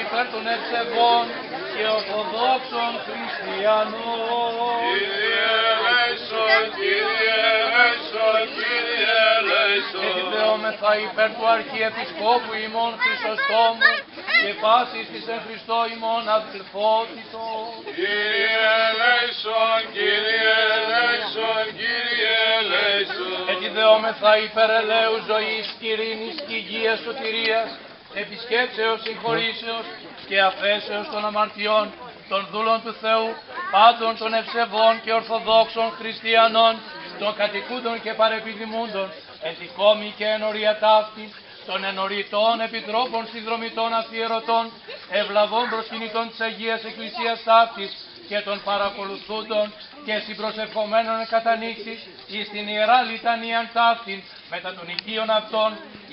υπέρ των ευσεβών και ορθοδόξων χριστιανών. Κύριε ελέησον, Κύριε ελέησον, Κύριε ελέησον. Επιδεόμεθα υπέρ του Αρχιεπισκόπου ημών Χρυσοστόμου και πάσης της εν Χριστώ ημών αδελφότητος. Κύριε ελέησον, Κύριε ελέησον, Κύριε ελέησον. Επιδεόμεθα υπέρ ελέου ζωής, ειρήνης, υγείας, σωτηρίας, επισκέψεως, συγχωρήσεως και αφέσεως των αμαρτιών των δούλων του Θεού, πάντων των ευσεβών και ορθοδόξων χριστιανών, των κατοικούντων και παρεπιδημούντων, εν τη κόμη και ενορία ταύτη, των ενοριτών επιτρόπων συνδρομητών αφιερωτών, ευλαβών προσκυνητών της Αγίας Εκκλησίας ταύτης και των παρακολουθούντων και συμπροσευχομένων κατανοίξης εις την Ιερά Λιτανίαν ταύτην μετά των οικείων αυτών,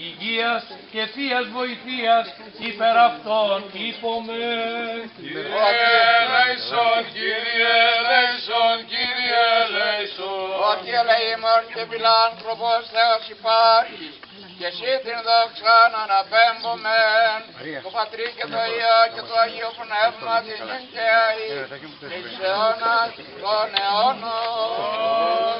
υγείας και θείας βοηθείας υπέρ αυτών είπομεν. Κύριε ελέησον, Κύριε ελέησον, Κύριε ελέησον. Ότι ελεήμων και φιλάνθρωπος Θεός υπάρχει, και εσύ την δόξαν αναπέμπομεν, του Πατρί και το Υιό και του Αγίου Πνεύματος νυν και αεί, και εις αιώνας των αιώνων.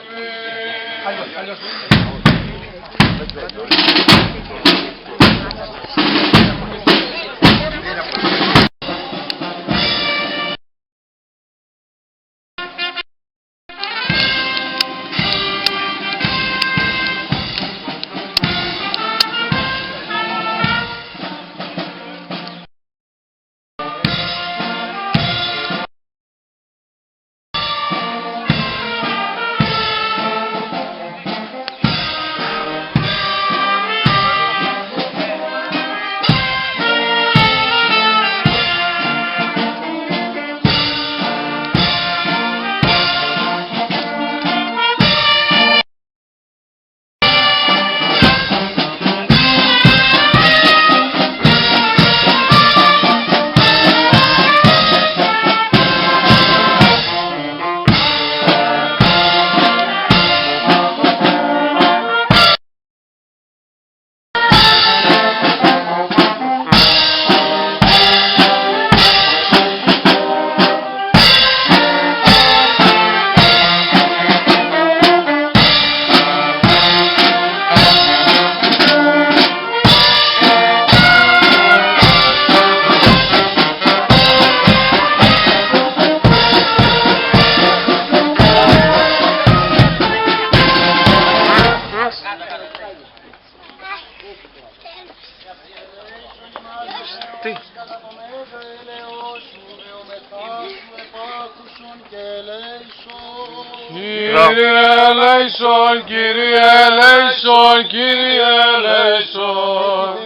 Κύριε ελέησον, Κύριε ελέησον, Κύριε ελέησον.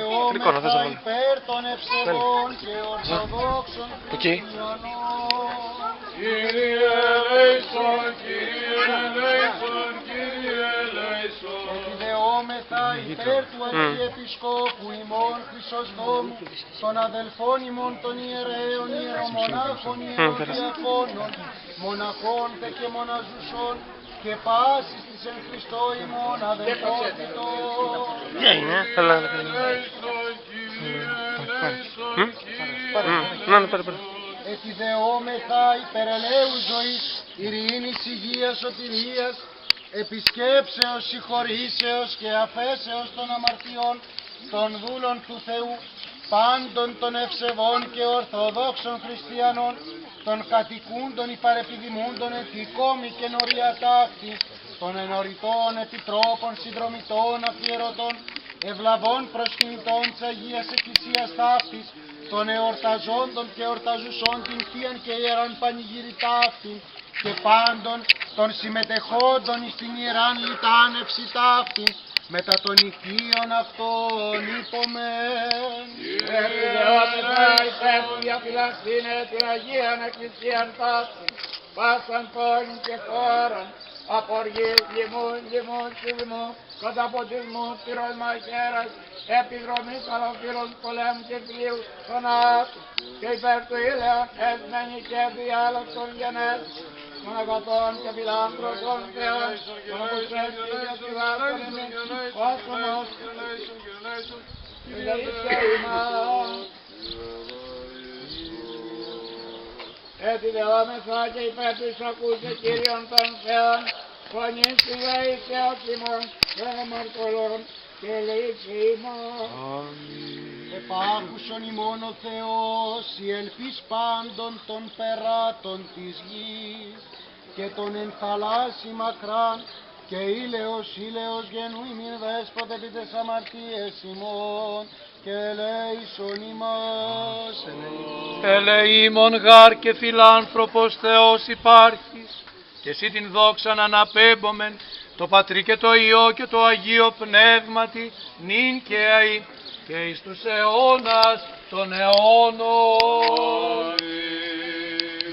Δεόμεθα υπέρ των ευσεβών και ορθοδόξων χριστιανών. Κύριε ελέησον, Κύριε ελέησον, Κύριε ελέησον. Επιδεόμεθα υπέρ του Αρχιεπισκόπου ημών Χρυσοστόμου, των αδελφών ημών των ιερέων, ιερομονάχων, ιεροδιακόνων, μοναχών τε και μοναζουσών, και πάσης της εν Χριστώ ημών αδελφότητος. Επιδεόμεθα υπέρ ελέου ζωής, ειρήνης, υγείας, σωτηρίας, επισκέψεως, συγχωρήσεως και αφέσεως των αμαρτιών των δούλων του Θεού, πάντων των ευσεβών και ορθοδόξων χριστιανών, των κατοικούντων υπαρεπιδημούντων εθνικόμη και νορία ταύτη, των ενοριτών επιτρόπων συνδρομητών αφιερωτών, ευλαβών προσκυνητών της Αγίας Εκκλησίας ταύτης, των εορταζόντων και εορταζουσών την Θείαν και Ιεράν Πανηγύρι ταύτη, και πάντων των συμμετεχόντων εις την Ιεράν Λιτάνευση ταύτη, μετά των οικείων αυτών είπομεν. Επιδεόμεθα υπέρ του διαφυλαχθήνε την Αγίαν Εκκλησίαν ταύτη, πάσαν πόλην και χώραν, αποργής, λοιμούν, συγμού, καταποντισμού, πυρός μαχαίρας, επιδρομής αλοφύρων πολέμου και πλοίου θανάτου, και υπέρ του ήλαιον έσμενη και διάλογων γενές, των αγαθών και φιλάνθρωπων Θεών, των αποστρέψει και σκευάστων εμείς, όσων ως, και λαίσια ημάς. γιατί δεόμεθα και υπέρ του ακούσε Κύριον των Θεών, φωνής του λέει Θεότιμον των αμαρτωλών και ελεήσει ημών. Επάκουσον ημών ο Θεός, η ελπίς πάντων των περάτων της γης, και τον εν θαλάσσι μακράν, και ήλαιος γενού ημίν δέσποτε επί τες αμαρτίες ημών, και ελέησον ημάς. Ελεήμων γάρ και φιλάνθρωπος Θεός υπάρχεις, και εσύ την δόξαν αναπέμπομεν, το Πατρί και το Υιό και το Αγίο Πνεύματι, νυν και αεί, και εις τους αιώνας των αιώνων.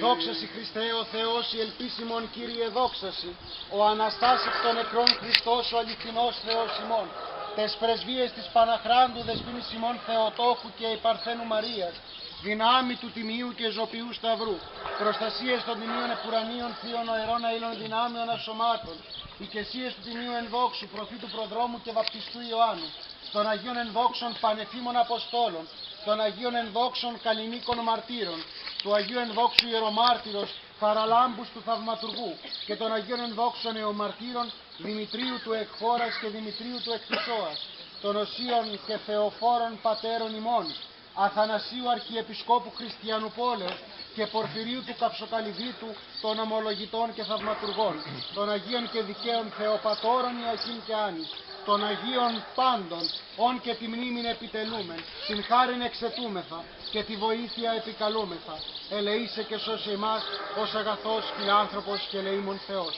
Δόξασι Χριστέ ο Θεός, η ελπίς ημών Κύριε δόξασι, ο Αναστάς εκ των νεκρών Χριστός, ο αληθινός Θεός ημών, τες πρεσβείες της Παναχράντου δεσποίνης ημών Θεοτόκου και η Παρθένου Μαρίας, δυνάμει του Τιμίου και Ζωπιού Σταυρού, προστασίες των Τιμίων Επουρανίων Θείων Οερών Αήλων Δυνάμεων Ασωμάτων, οικεσίες του Τιμίου Ενδόξου Προφήτου Προδρόμου και Βαπτιστού Ιωάννου, των Αγίων Ενδόξων Πανεφήμων Αποστόλων, των Αγίων Ενδόξων Καλλινίκων Μαρτύρων, του Αγίου Ενδόξου Ιερομάρτυρος Παραλάμπους του Θαυματουργού και των Αγίων Ενδόξων Εωμαρτύρων Δημητρίου του Εκχώρας και Δημητρίου του Εκτισώας, των Οσίων και Θεοφόρων Πατέρων ημών, Αθανασίου Αρχιεπισκόπου Χριστιανουπόλεως και Πορφυρίου του Καψοκαλυδίτου, των Ομολογητών και Θαυματουργών, των Αγίων και Δικαίων Θεοπατώρων Ιακήν και Άνης, των Αγίων πάντων, ον και τη μνήμην επιτελούμεν, την χάριν εξαιτούμεθα και τη βοήθεια επικαλούμεθα. Ελεήσε και σώσε εμάς ως αγαθός φιλάνθρωπος και ελεήμων Θεός.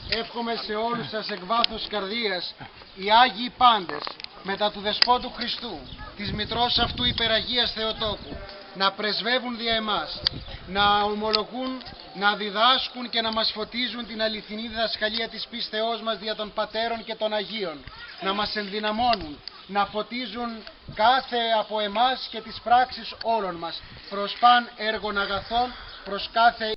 Εύχομαι σε όλους σας εκ βάθους καρδίας, οι Άγιοι πάντες, μετά του Δεσπότου Χριστού, της Μητρός αυτού υπεραγίας Θεοτόκου, να πρεσβεύουν δια εμάς, να ομολογούν, να διδάσκουν και να μας φωτίζουν την αληθινή διδασκαλία της πίστεώς μας δια των Πατέρων και των Αγίων, να μας ενδυναμώνουν, να φωτίζουν κάθε από εμάς και τις πράξεις όλων μας, προς παν έργων αγαθών, προς κάθε